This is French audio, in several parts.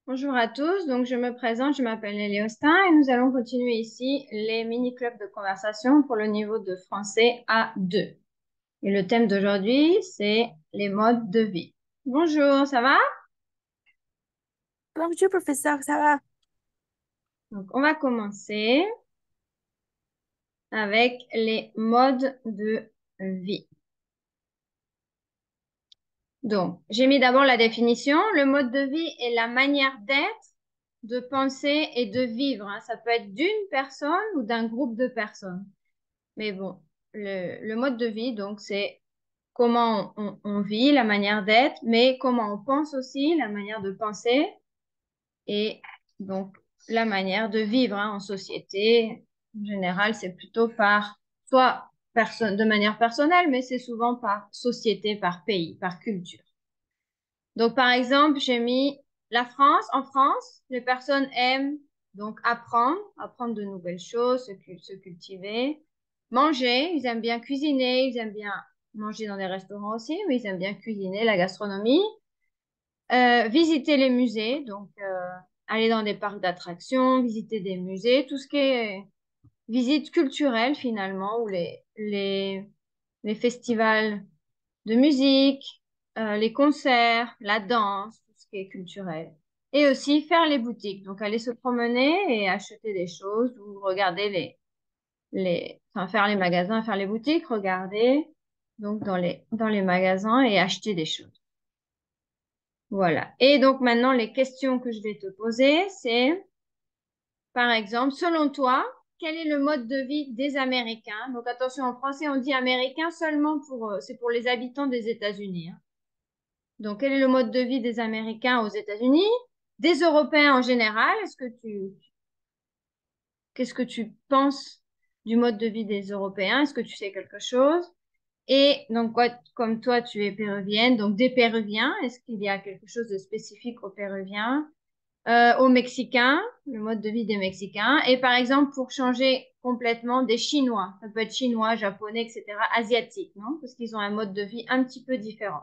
Bonjour à tous, donc je me présente, je m'appelle Léostin et nous allons continuer ici les mini-clubs de conversation pour le niveau de français A2. Et le thème d'aujourd'hui, c'est les modes de vie. Bonjour, ça va? Bonjour, professeur, ça va? Donc on va commencer avec les modes de vie. Donc, j'ai mis d'abord la définition. Le mode de vie est la manière d'être, de penser et de vivre, hein. Ça peut être d'une personne ou d'un groupe de personnes. Mais bon, le mode de vie, donc, c'est comment on vit, la manière d'être, mais comment on pense aussi, la manière de penser et donc la manière de vivre, hein, en société. En général, c'est plutôt par soit personne, de manière personnelle, mais c'est souvent par société, par pays, par culture. Donc, par exemple, j'ai mis la France. En France, les personnes aiment donc apprendre de nouvelles choses, se cultiver, manger. Ils aiment bien cuisiner, ils aiment bien manger dans des restaurants aussi, mais ils aiment bien cuisiner, la gastronomie. Visiter les musées, donc aller dans des parcs d'attractions, visiter des musées, tout ce qui est visite culturelle finalement, ou les festivals de musique, les concerts, la danse, tout ce qui est culturel. Et aussi faire les boutiques, donc aller se promener et acheter des choses ou regarder enfin faire les magasins, faire les boutiques, regarder donc dans les magasins et acheter des choses. Voilà. Et donc maintenant, les questions que je vais te poser, c'est, par exemple, selon toi, quel est le mode de vie des Américains? Donc attention, en français, on dit américain seulement c'est pour les habitants des États-Unis, hein. Donc, quel est le mode de vie des Américains aux États-Unis, des Européens en général? Qu'est-ce que tu penses du mode de vie des Européens? Est-ce que tu sais quelque chose? Et donc, comme toi, tu es péruvienne, donc des Péruviens, est-ce qu'il y a quelque chose de spécifique aux Péruviens? Aux Mexicains, le mode de vie des Mexicains. Et par exemple, pour changer complètement des Chinois, ça peut être chinois, japonais, etc., asiatiques, non? Parce qu'ils ont un mode de vie un petit peu différent.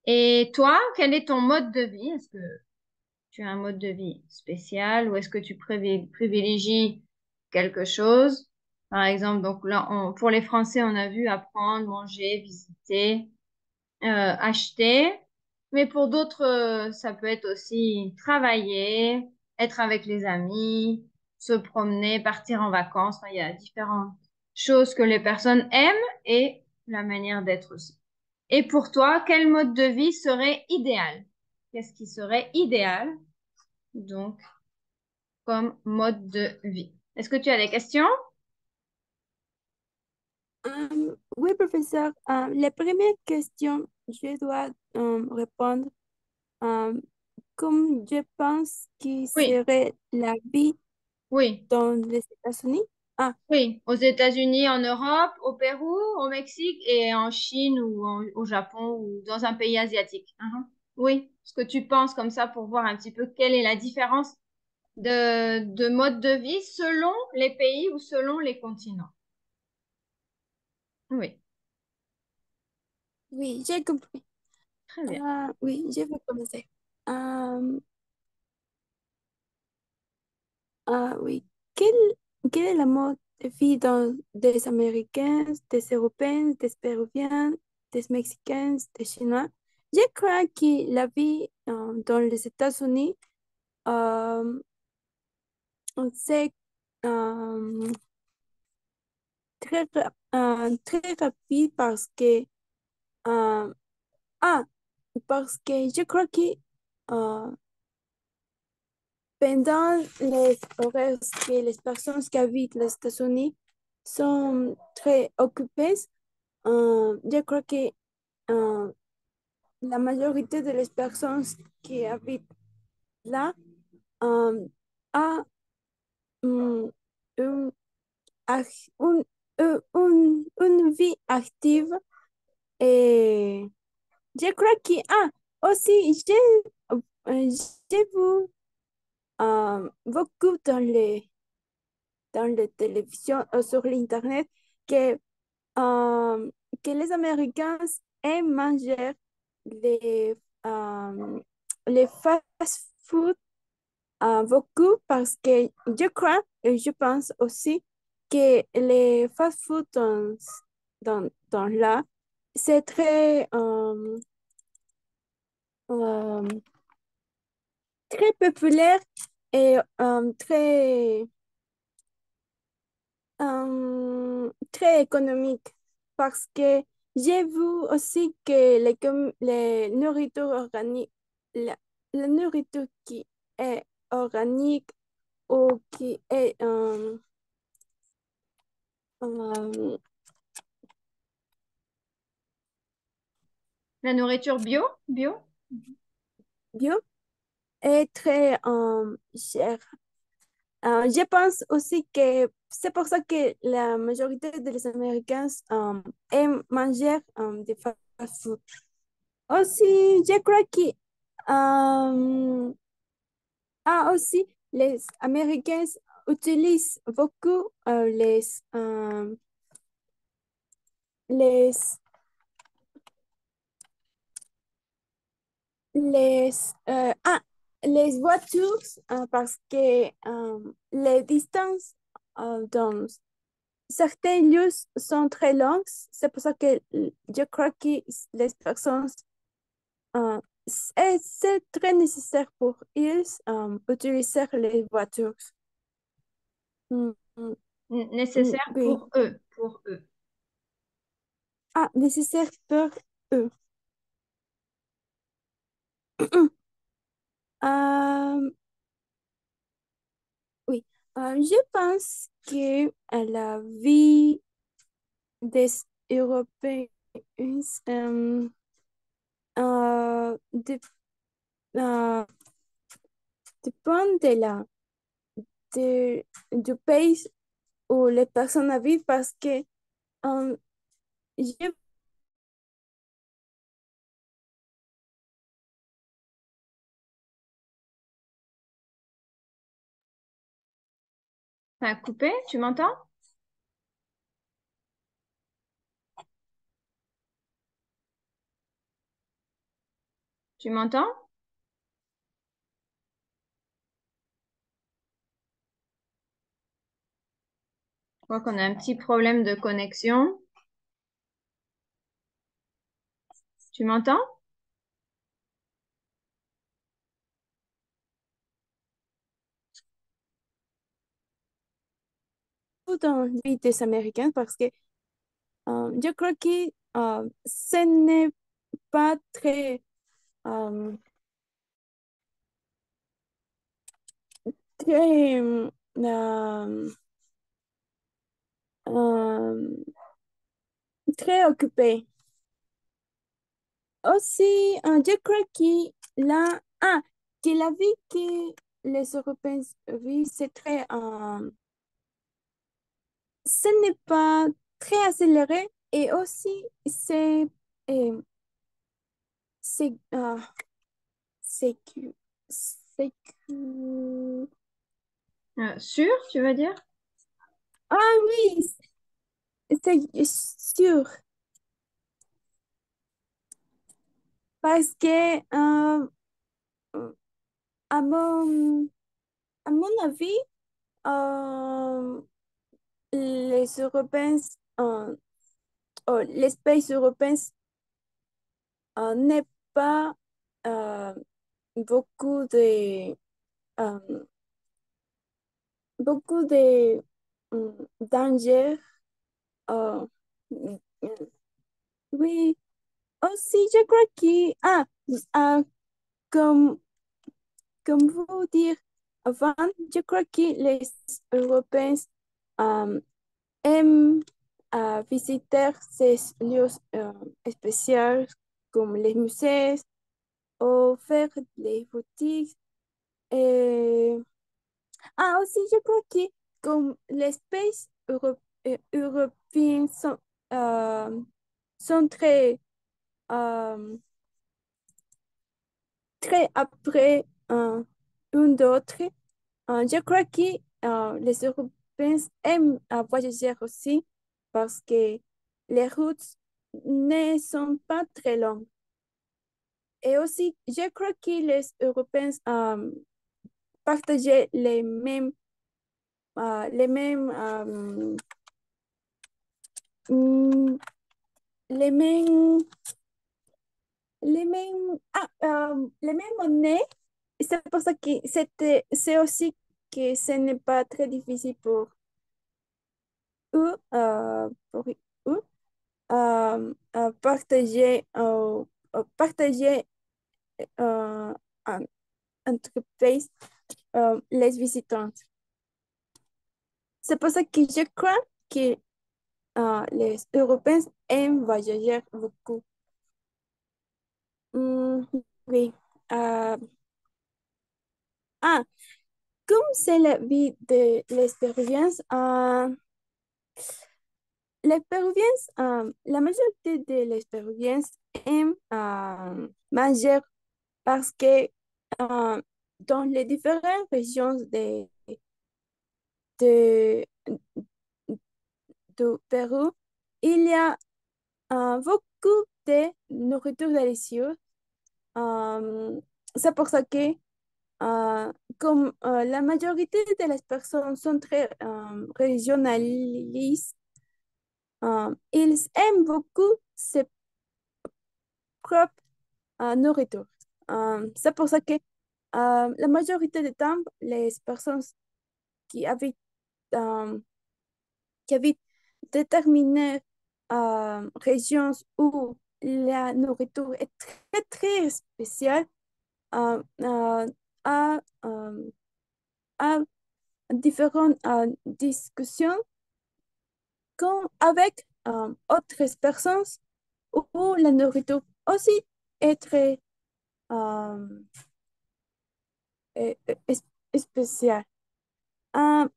Et toi, quel est ton mode de vie? Est-ce que tu as un mode de vie spécial ou est-ce que tu privilégies quelque chose? Par exemple, donc là, pour les Français, on a vu apprendre, manger, visiter, acheter. Mais pour d'autres, ça peut être aussi travailler, être avec les amis, se promener, partir en vacances. Enfin, il y a différentes choses que les personnes aiment et la manière d'être aussi. Et pour toi, quel mode de vie serait idéal? Qu'est-ce qui serait idéal, donc, comme mode de vie? Est-ce que tu as des questions? Oui, professeur, la première question, je dois répondre comme je pense que Oui, serait la vie oui, dans les États-Unis. Ah, oui. Aux États-Unis, en Europe, au Pérou, au Mexique et en Chine ou au Japon ou dans un pays asiatique. Mhm. Oui, ce que tu penses comme ça pour voir un petit peu quelle est la différence de mode de vie selon les pays ou selon les continents. Oui, oui, j'ai compris. très bien. Oui, je vais commencer. Euh, oui, quel, quel est le mode de vie des Américains, des Européens, des Péruviens, des Mexicains, des Chinois? Je crois que la vie dans les États-Unis, euh, c'est euh, très rapide euh, ah, parce que je crois que euh, pendant les horaires que les personnes qui habitent les États-Unis sont très occupées, je crois que euh, la majorité de les personnes qui habitent là euh, a mm, un, ac- une vie active et je crois que, aussi, j'ai vu beaucoup dans les télévisions sur l'Internet que, euh, que les Américains aiment manger les, euh, les fast-food beaucoup parce que je crois et je pense aussi que les fast-food dans là, c'est euh, très populaire et très économique parce que j'ai vu aussi que les nourritures organiques, la, la nourriture qui est organique ou qui est euh, La nourriture bio? Bio? bio est très chère. Je pense aussi que c'est pour ça que la majorité des Américains aiment manger des fast-food. Aussi, je crois que aussi les Américains utilisent beaucoup les, les, euh, ah, les voitures parce que les distances dans certains lieux sont très longues. C'est pour ça que je crois que les personnes, c'est très nécessaire pour eux utiliser les voitures. Mm, mm, Nécessaire oui. pour eux, pour eux. Ah, nécessaire pour eux. Euh, oui. Je pense que la vie des Européens dé- euh, dépend du pays où les personnes vivent parce que je Ça a coupé, tu m'entends? Tu m'entends? Je crois qu'on a un petit problème de connexion. Tu m'entends? trouve dans la vie des Américains parce que je crois que ce n'est pas euh, très, euh, très occupé. Aussi, je crois que la vie que les Européens vivent, ce n'est pas très accéléré et aussi euh, c'est, c'est que, c'est que, Sûr, tu veux dire? ah oui, c'est sûr, parce que à à mon avis, euh, les Européens, euh, les pays européens n'est pas euh, beaucoup euh, beaucoup de dangers. euh, oui, aussi, je crois ah, comme, comme vous dire avant, je crois que les Européens euh, aiment visiter ces lieux spéciaux comme les musées ou faire les boutiques. Et aussi, je crois que comme les pays européens euh, sont euh, très après une d'autre, je crois que les Européens aiment voyager aussi parce que les routes ne sont pas très longues. et aussi, je crois que les Européens partageaient les mêmes, mm, les mêmes, les mêmes monnaies. C'est pour ça que c'est aussi que ce n'est pas très difficile pour eux partager euh, en entreprise les visitants. C'est pour ça que je crois que les Européens aiment voyager beaucoup. Mm, oui. Euh, ah, Comme c'est la vie de l'expérience, les Péruviens, la majorité des Péruviens aiment manger parce que euh, dans les différentes régions de, du Pérou, il y a beaucoup de nourriture délicieuse. Euh, c'est pour ça que, comme la majorité de les personnes sont très régionalistes, ils aiment beaucoup ses propres nourriture. C'est pour ça que la majorité du temps, les personnes qui habitent, euh, qui habitent déterminées régions où la nourriture est très, très spéciale, euh, euh, à, euh, à différentes discussions avec autres personnes où la nourriture aussi est très euh, est- est- est- spéciale.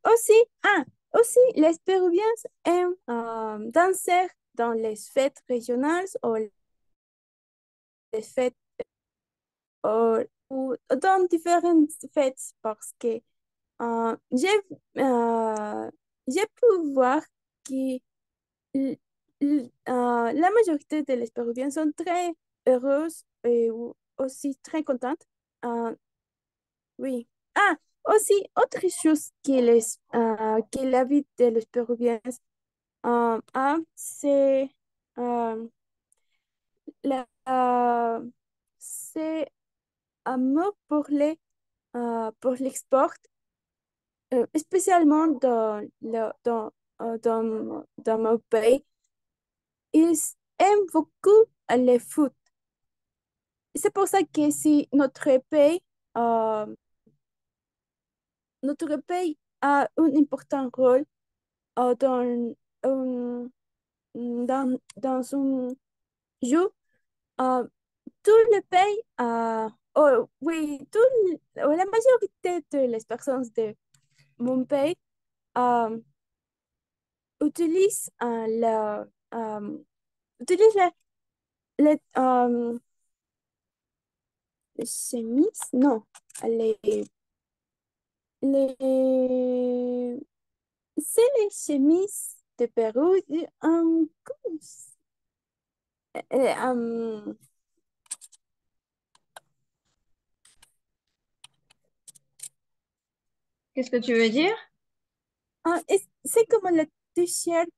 Aussi, aussi, les Péruviens aiment danser dans les fêtes régionales ou les fêtes ou dans différentes fêtes parce que j'ai pu voir que la majorité des Péruviens sont très heureuses et aussi très contentes. Euh, oui. Aussi, autre chose que la vie des Péruviens c'est euh, c'est amour pour l'export, spécialement dans mon pays. Ils aiment beaucoup le foot. C'est pour ça que si euh, notre pays a un important rôle un- dans un jeu, euh, tout le pays, oh, oui, la majorité des personnes de mon pays euh, utilisent utilisent les chemises, non, les, les, c'est les chemises de Pérou, euh, um, Qu'est-ce que tu veux dire? c'est comme le t-shirt,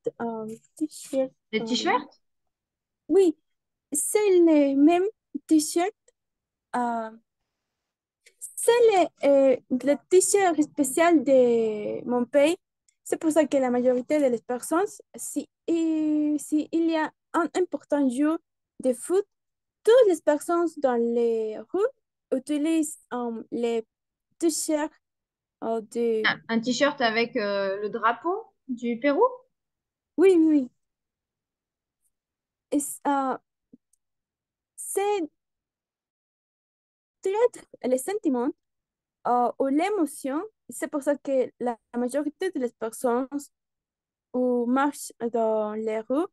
t-shirt, Les euh, t-shirts? oui, c'est le même t-shirt. euh, C'est le t-shirt spécial de mon pays. C'est pour ça que la majorité des personnes, si il y a un important jour de foot, toutes les personnes dans les rues utilisent les t-shirts de... Un t-shirt avec le drapeau du Pérou? Oui, oui. C'est peut-être le sentiment ou l'émotion. C'est pour ça que la majorité des personnes ou marchent dans les rues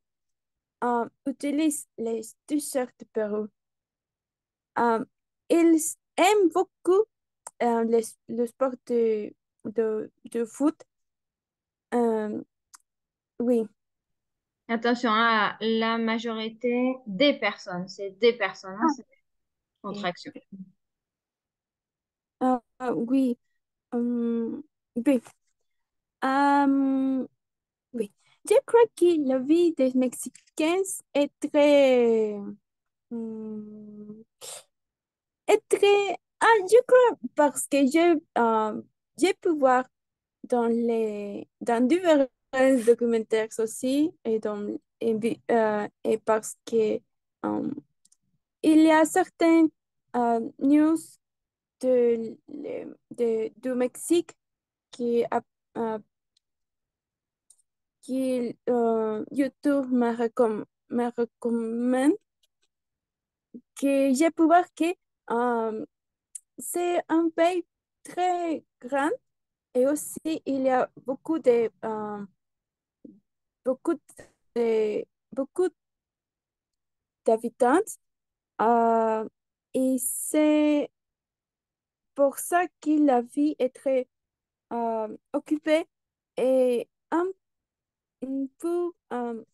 utilisent les t-shirts de Pérou. Euh, Ils aiment beaucoup le sport de foot. Euh, oui, Attention à la majorité des personnes. C'est des personnes, hein, ah, contraction. Oui, oui. Euh, oui. Je crois que la vie des Mexicains est très, hum, est très, je crois parce que j'ai pu voir dans divers documentaires aussi et parce que euh, il y a certaines news du Mexique qui, euh, YouTube me recommande que j'ai pu voir que euh, c'est un pays très grand et aussi il y a beaucoup beaucoup d'habitants et c'est pour ça que la vie est très occupée et un peu, un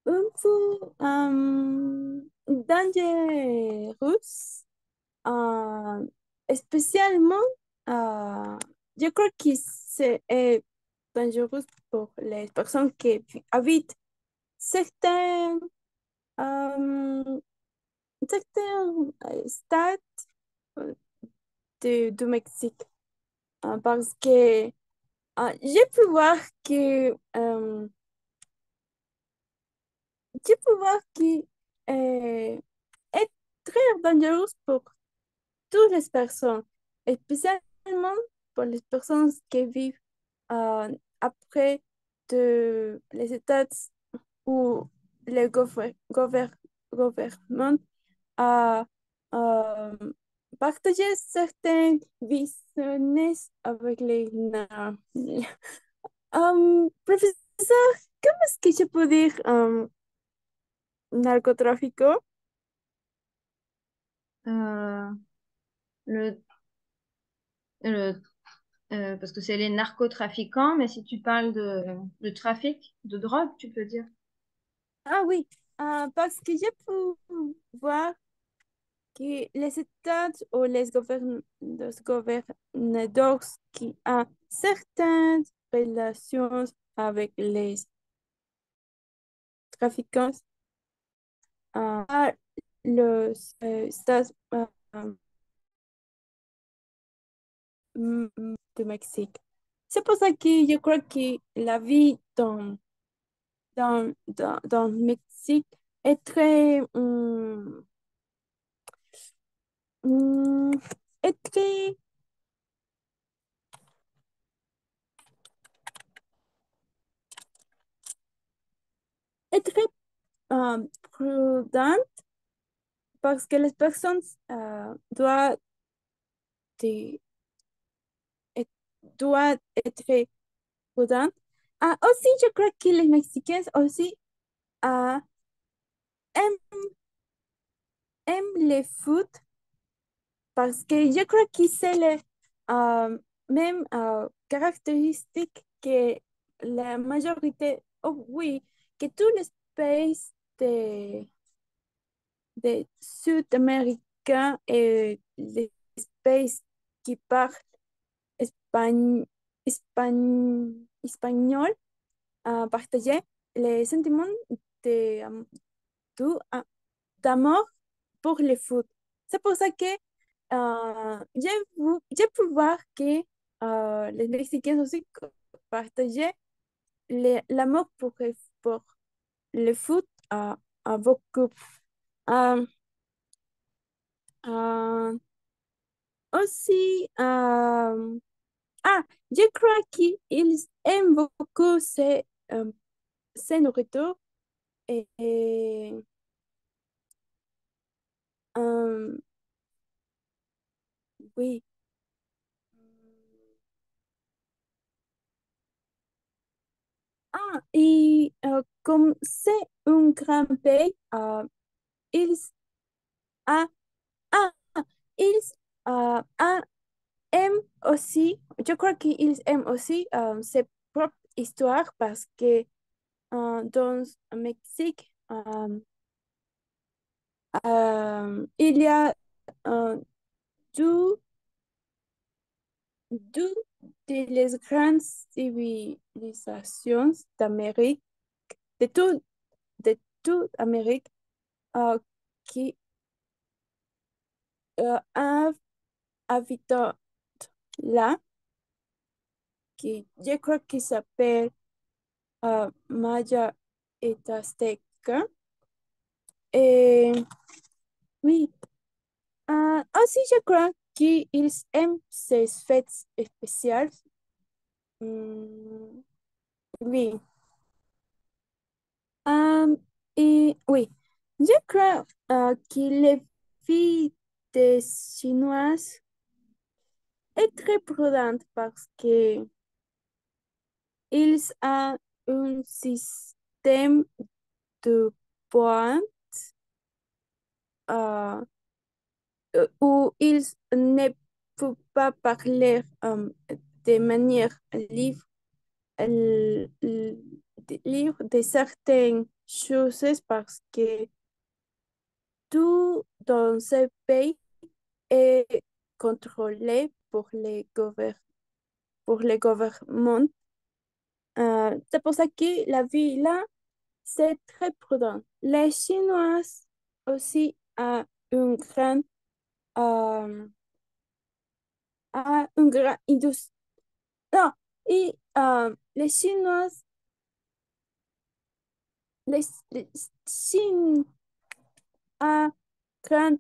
peu dangereuse, euh, spécialement, euh, je crois que c'est dangereux pour les personnes qui habitent certains, euh, certains stades euh, du Mexique. Parce que j'ai pu voir que j'ai pu voir que est très dangereux pour toutes les personnes, spécialement pour les personnes qui vivent après les États où le gouvernement a euh, partagé certaines visions avec les professeur, ¿cómo es que je peux dire narcotráfico? Euh, le, le, parce que c'est les narcotrafiquants, mais si tu parles de trafic de drogue, tu peux dire. Ah oui, parce que j'ai pu voir que les États ou les gouverneurs qui ont certaines relations avec les trafiquants à los États du Mexique. C'est pour ça que je crois que la vie dans le Mexique est très, hum, est très, est très prudente parce que les personnes doivent, de- et- doivent être prudentes. Aussi, je crois que les Mexicains aussi euh, aiment, aiment le foot parce que je crois que c'est les mêmes caractéristiques que la majorité, oh oui, que tous les pays de, de Sud-Américains et les pays qui parlent espagnol partageaient les sentiments de, du- ah, d'amour pour le foot. C'est pour ça que j'ai pu voir que les Mexicains aussi partageaient l'amour pour le foot à beaucoup. Euh, euh, aussi, je crois qu'ils aiment beaucoup ces nourritures et euh, oui. Et comme c'est un grand pays, ils, ah, ah, ils aiment aussi, je crois qu'ils aiment aussi ses propres histoires parce que dans le Mexique, il y a euh, deux, deux les grandes civilisations d'Amérique, de tout, de toute Amérique, qui ont habité là, qui je crois qu'il s'appelle Maya et Azteca. Et oui, aussi je crois qu'ils aiment ces fêtes spéciales. Hmm, oui. Euh, et oui, je crois que les filles des Chinoises est très prudente parce que ils ont un système de points euh, où ils ne peuvent pas parler de manière libre, libre de certaines choses parce que tout dans ce pays est contrôlé pour les gouvernements. C'est pour ça que la vie là, c'est très prudent. Les Chinois aussi ont une grande, euh, une grande industrie. Non, et les Chinois, les Chine a grande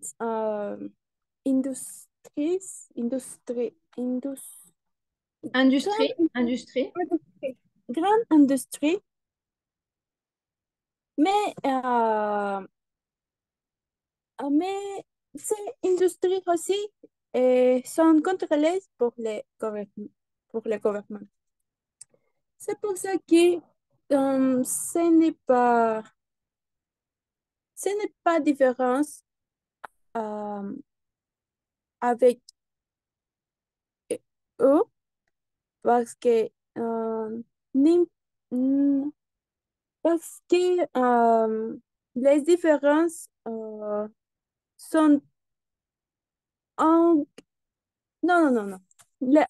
industries, Industrie, grande industrie. industrie, grande industrie, mais, mais ces industries aussi sont contrôlées pour les gouvernements. C'est pour ça que ce n'est pas différence euh, avec eux parce que nim- mm, parce que les différences sont en... Non, non, non, non. La-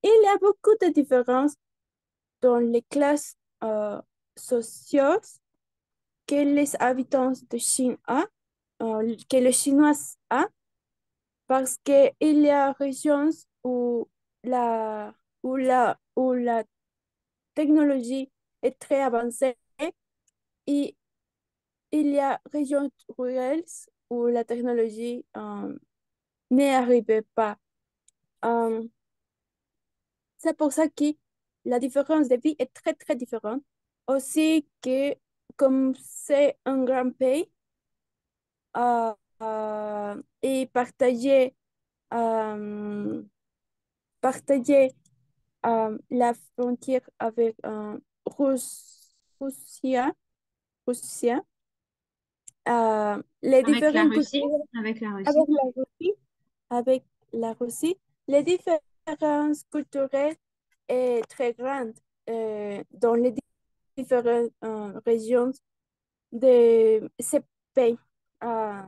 il y a beaucoup de différences dans les classes sociales que les habitants de Chine ont, que les Chinois ont, parce qu'il y a régions la, où la technologie est très avancée et il y a régions rurales où la technologie n'y arrive pas. Euh, c'est pour ça que la différence de vie est très, très différente. Aussi que comme c'est un grand pays et euh, partager la frontière avec Russia, Russia, les Avec la différentes Russie, cultures avec la avec Russie. la Russie, avec la Russie, les différences culturelles est très grande dans les différentes régions de ce pays. Euh,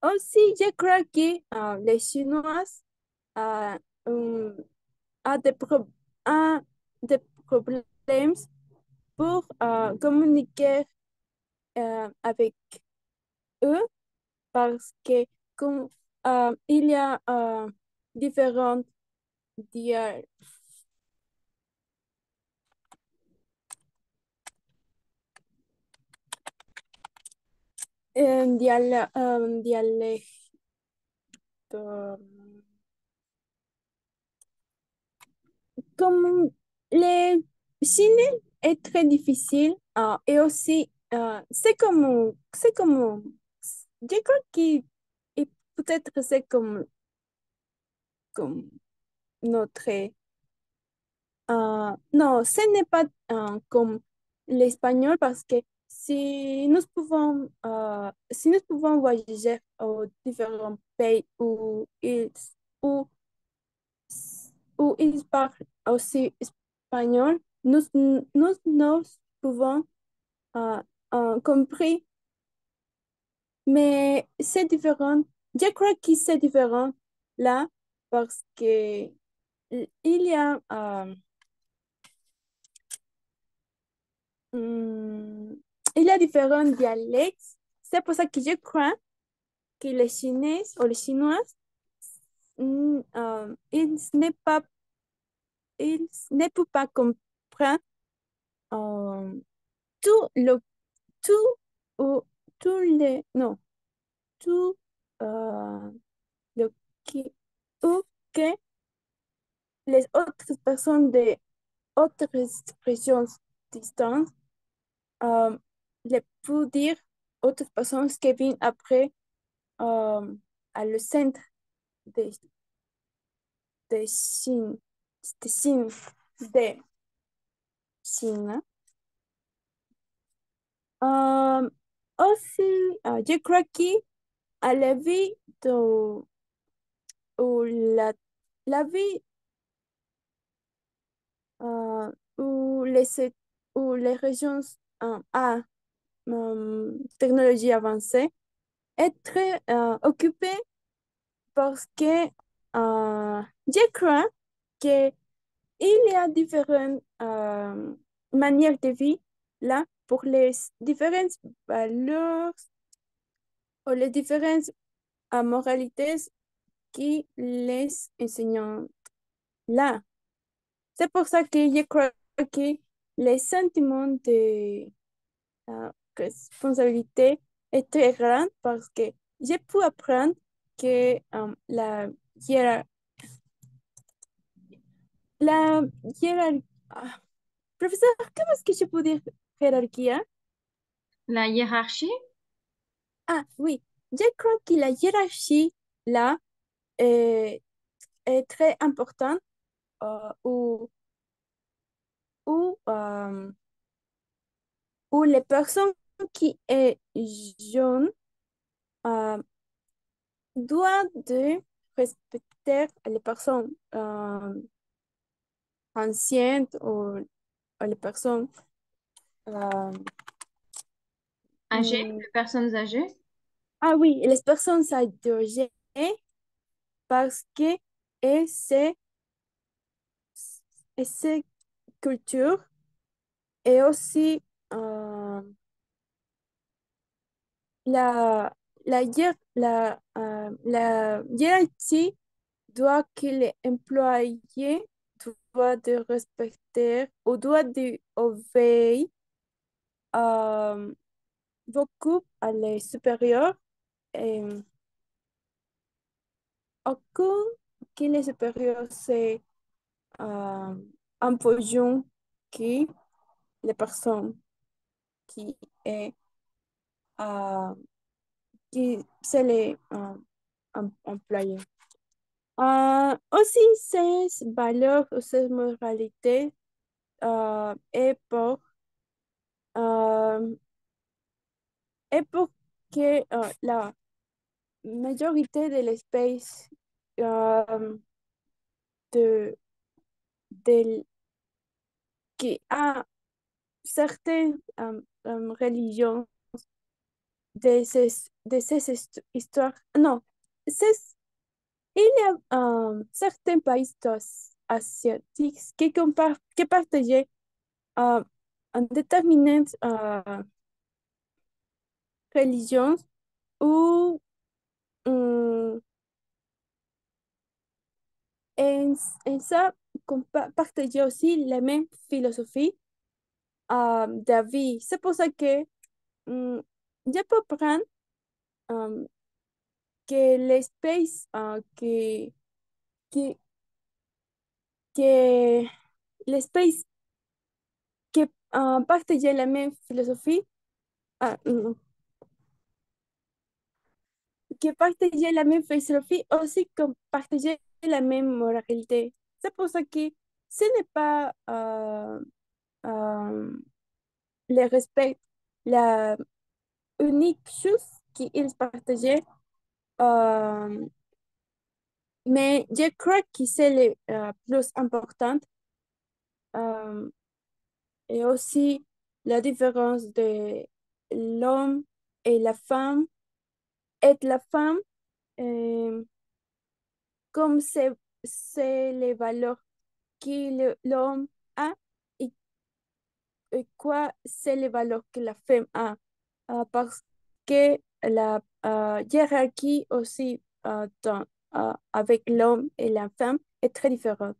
aussi, je crois que les Chinois euh, um, ont ont des problèmes pour communiquer avec eux parce que comme il y a différentes dia- dialectos. Comme le chine est très difficile et aussi c'est comme je crois que et peut-être c'est comme notre non, ce n'est pas comme l'espagnol parce que si nous pouvons voyager aux différents pays où, où ils parlent aussi espagnol, nous pouvons euh, compris, mais c'est différent. Je crois que c'est différent là parce que il y a, hum, il y a différents dialectes. C'est pour ça que je crois que les Chinois ou les Chinois, ils ne peuvent pas comprendre euh, tout le tout ou tous les non tout euh, le qui ou que les autres personnes de autres expressions distantes euh, les peuvent dire autres personnes qui viennent après à le centre de, de Chine, de Chine, de Chine. Euh, aussi, je crois qu'à la vie de, ou la vie euh, où où les régions à technologie avancée est très occupée parce que je crois que il y a différentes manières de vie là pour les différentes valeurs ou les différentes moralités qui les enseignent là. C'est pour ça que je crois que les sentiments de responsabilité est très grande parce que j'ai pu apprendre que hiérar- la hiérarchie... professeur, comment est-ce que je peux dire hiérarchie? La hiérarchie, Ah oui, je crois que la hiérarchie là est, est très importante où, où, où les personnes qui est jeune euh, doivent de respecter les personnes anciennes ou les personnes euh, âgée, mm, les personnes âgées. ah oui, les personnes âgées parce que et c'est culture et aussi euh, la, la hiérarchie doit que les employés doivent de respecter ou doivent de obéir euh, beaucoup à les supérieurs et aucun que les supérieurs c'est un position qui les personnes qui est euh, qui c'est les employés. Aussi, ces valeurs ou ces moralités euh, est pour que la majorité de l'espèce euh, de, del- qui a certaines religions de ces histoires. Non, c'est- il y a certains pays asiatiques qui partagent euh, une déterminante religion ou hum, en, en ça partager aussi la même philosophie de vie. C'est pour ça que je peux prendre um, que l'espace que, que l'espace que partageait la même philosophie, ah, que partageait la même philosophie aussi que partageait la même moralité. C'est pour ça que ce n'est pas euh, le respect la unique chose qu'ils partageaient. euh, mais je crois que c'est le plus important et aussi la différence de l'homme et la femme. Et la femme, euh, comme c'est les valeurs que l'homme a et quoi c'est les valeurs que la femme a. Parce que la hiérarchie aussi avec l'homme et la femme est très différente.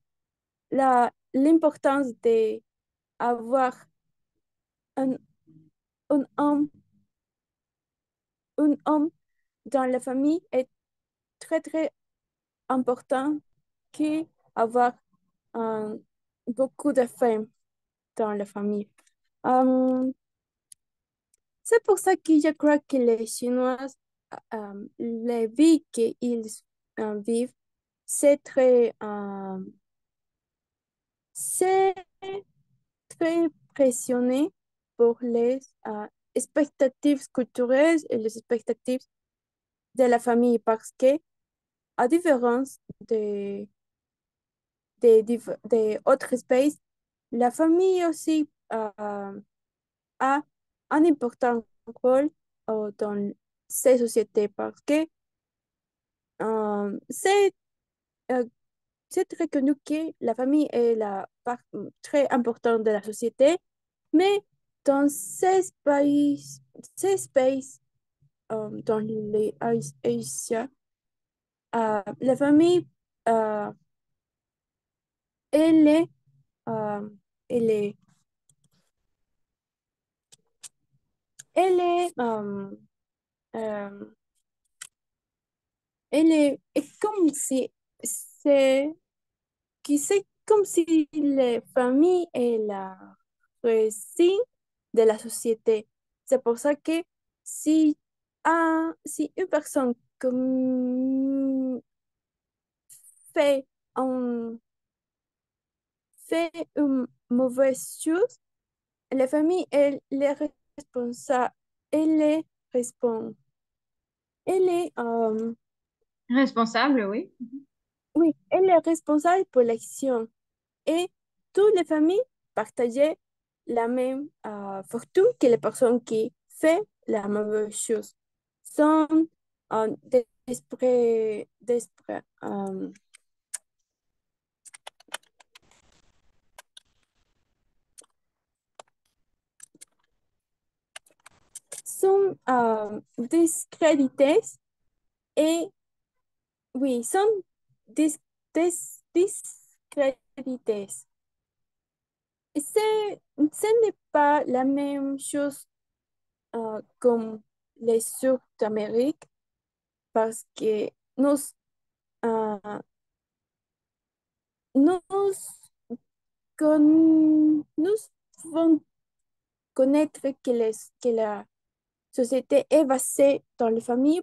L'importance d'avoir un, un homme, un homme dans la famille est très, très important qu'avoir euh, beaucoup de femmes dans la famille. Euh, c'est pour ça que je crois que les Chinois, la vie qu'ils vivent, c'est c'est très pressionné pour les expectatives culturelles et les expectatives de la famille parce que, à différence de autres espèces, la famille aussi a un important rôle dans ces sociétés parce que c'est euh, c'est reconnu que la famille est la part très importante de la société, mais dans ces pays dans les Asia, la famille, euh, elle est, euh, elle est, elle est, euh, est comme si c'est c'est comme si la famille est la racine de la société. C'est pour ça que si une personne fait, un, fait une mauvaise chose, la famille, elle est responsable. Elle est responsable. Elle est, Responsable, oui. oui, elle est responsable pour l'action. Et toutes les familles partageaient la même fortune que les personnes qui font la mauvaise chose. Sont sont discrédités et oui, sont dis, discrédités. Et ce n'est pas la même chose comme les Sud-Amérique parce que euh, nous, nous devons connaître que la société est basée dans les familles,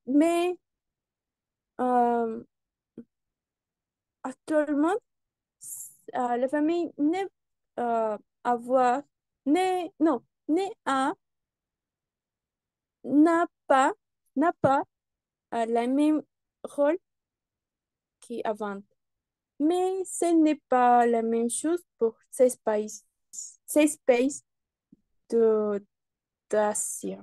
mais euh, actuellement, la famille n'est avoir, n'est, non, n'est à, n'a pas, n'a pas la même rôle qu'avant. Mais ce n'est pas la même chose pour ces pays de d'Asie.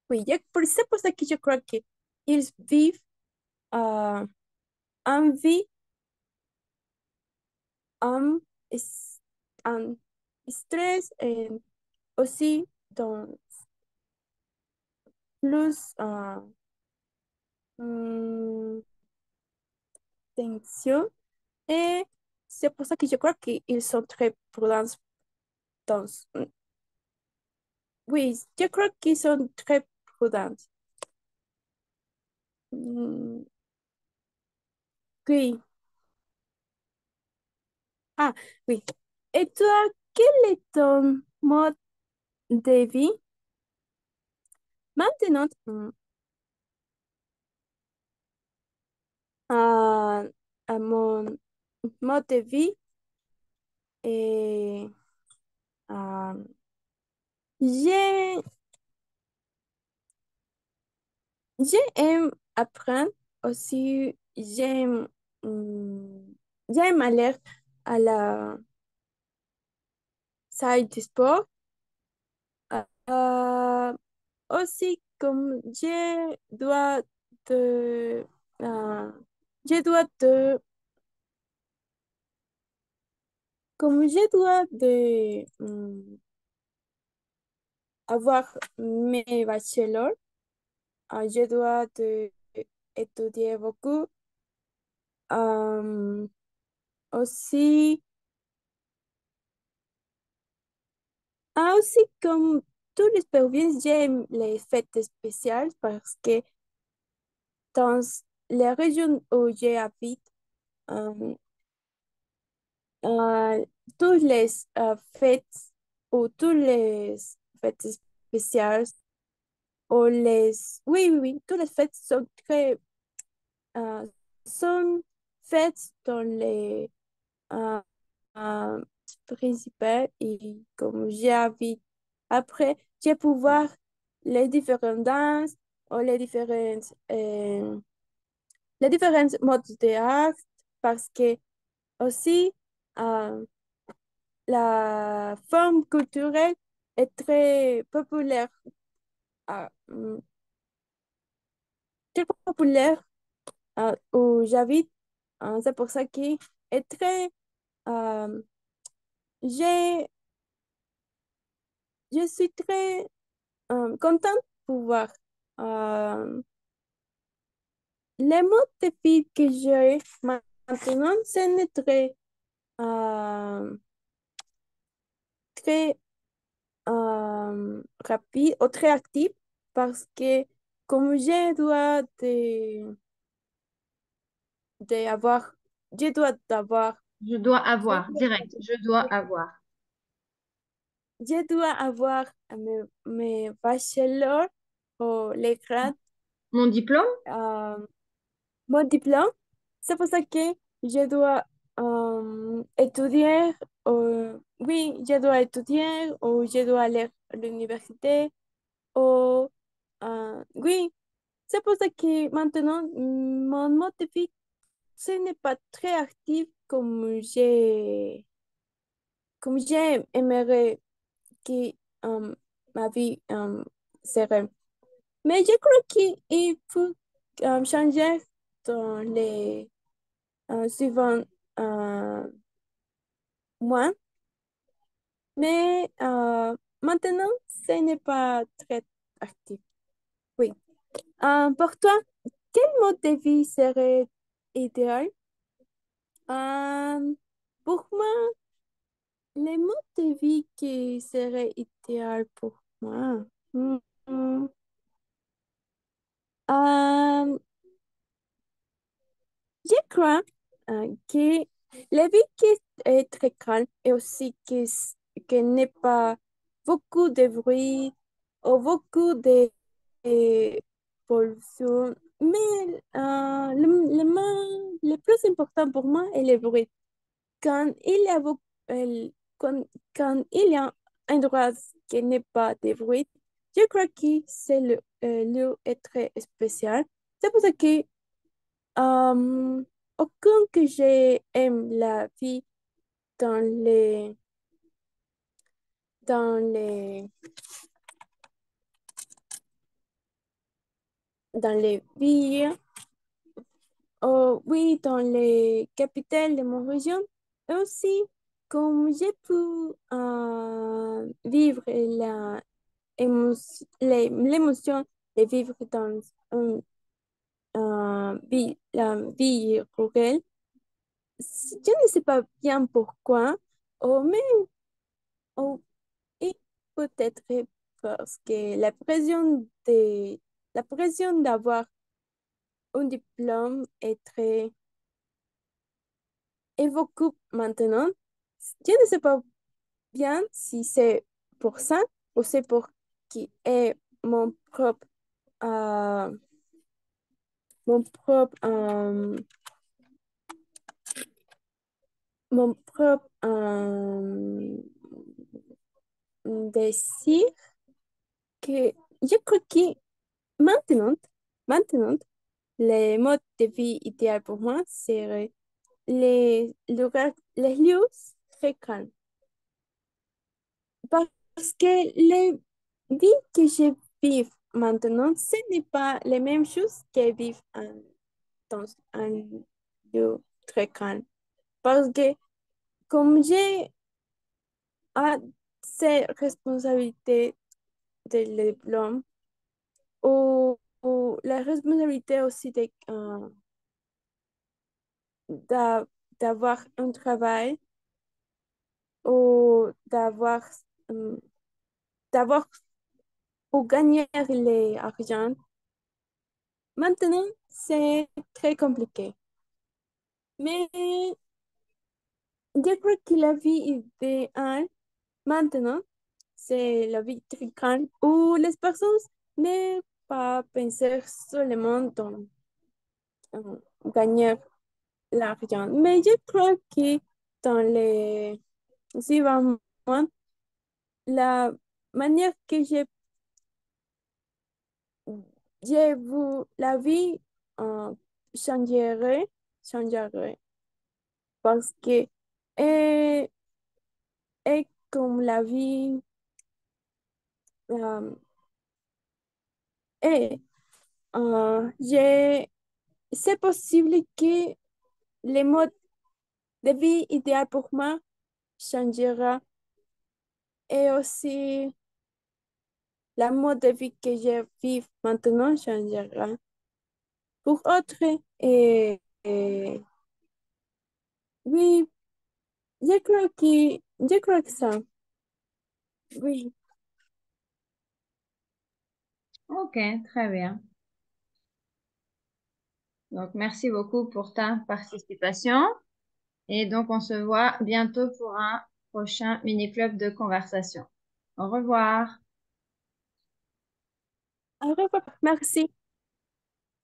Oui, c'est pour ça que je crois qu'ils vivent euh, en vie, en, en stress et aussi dans plus hum, tension. Et c'est pour ça que je crois qu'ils sont très prudents dans... Oui, je crois qu'ils sont très prudents. Mm, oui. Ah, oui. Et toi, quel est ton mode de vie maintenant? À, à mon mode de vie et j'ai- j'aime apprendre aussi, hum, j'aime aller à la salle de sport. Euh, aussi, de, euh, je dois de, comme je dois de avoir mes bachelors, je dois de étudier beaucoup. Euh, aussi, aussi comme tous les Péruviens, j'aime les fêtes spéciales parce que dans les régions où j'habite, euh, euh, toutes les fêtes ou toutes les fêtes spéciales ou oui, oui, oui, toutes les fêtes euh, sont faites dans les euh, euh, principales et comme j'habite après, j'ai pu voir les différentes danses ou les différents modes de art parce que aussi euh, la forme culturelle est très populaire, euh, mm, très populaire où j'habite. C'est pour ça que est très, euh, j'ai, je suis très contente de pouvoir. Euh, les modes de vie que j'ai maintenant, c'est euh, très rapide ou très actif parce que comme je dois de avoir, je dois d'avoir, Je dois je avoir, direct, je dois avoir. je dois avoir mes bachelors ou les grades, Mon diplôme, euh, mon diplôme. C'est pour ça que je dois étudier, oui, je dois étudier ou je dois aller à l'université ou, oui, c'est pour ça que maintenant, mon mode de vie, ce n'est pas très actif comme j'aimerais que ma vie serait. Mais je crois qu'il faut changer dans les suivants mois. Mais maintenant, ce n'est pas très actif. Oui. Pour toi, quel mode de vie serait idéal? Euh, pour moi, les modes de vie qui seraient idéal pour moi. hmm, hmm, euh, je crois que la vie qui est très calme et aussi que n'est pas beaucoup de bruit ou beaucoup de pollution. Mais le plus important pour moi est le bruit. Quand il y a, beaucoup- el- quand il y a un endroit qui n'est pas de bruit, je crois que c'est le lieu est très spécial. C'est pour ça que euh, aucun que j'aime la vie dans dans les, dans les villes, oui, dans les capitales de mon région. Et aussi, comme j'ai pu vivre l'émotion de vivre dans la vie rurale, je ne sais pas bien pourquoi, mais oh, et peut-être parce que la pression d'avoir un diplôme est beaucoup maintenant. Je ne sais pas bien si c'est pour ça ou c'est pour qui est euh, mon propre, mon propre désir que je crois que maintenant, maintenant, les modes de vie idéal pour moi seraient les lieux très calmes. Parce que les vies que je vis maintenant, ce n'est pas les mêmes choses que vivre dans un lieu très calme. Parce que comme j'ai ces responsabilités de diplôme ou la responsabilité aussi d'a- d'avoir un travail ou euh, d'avoir ou gagner l'argent. Maintenant, c'est très compliqué. Mais je crois que la vie idéale maintenant, c'est la vie très calme où les personnes ne pas penser seulement dans gagner l'argent. Mais je crois que dans les 6 mois, la manière que j'ai vu la vie euh, changerait, changerait parce que est, est comme la vie euh, est. C'est possible que le mode de vie idéal pour moi changera et aussi la mode de vie que je vis maintenant changera. Pour autres, oui, je crois que ça, oui. Ok, très bien. Donc, merci beaucoup pour ta participation. Et donc, on se voit bientôt pour un prochain mini-club de conversation. Au revoir. Au revoir, merci.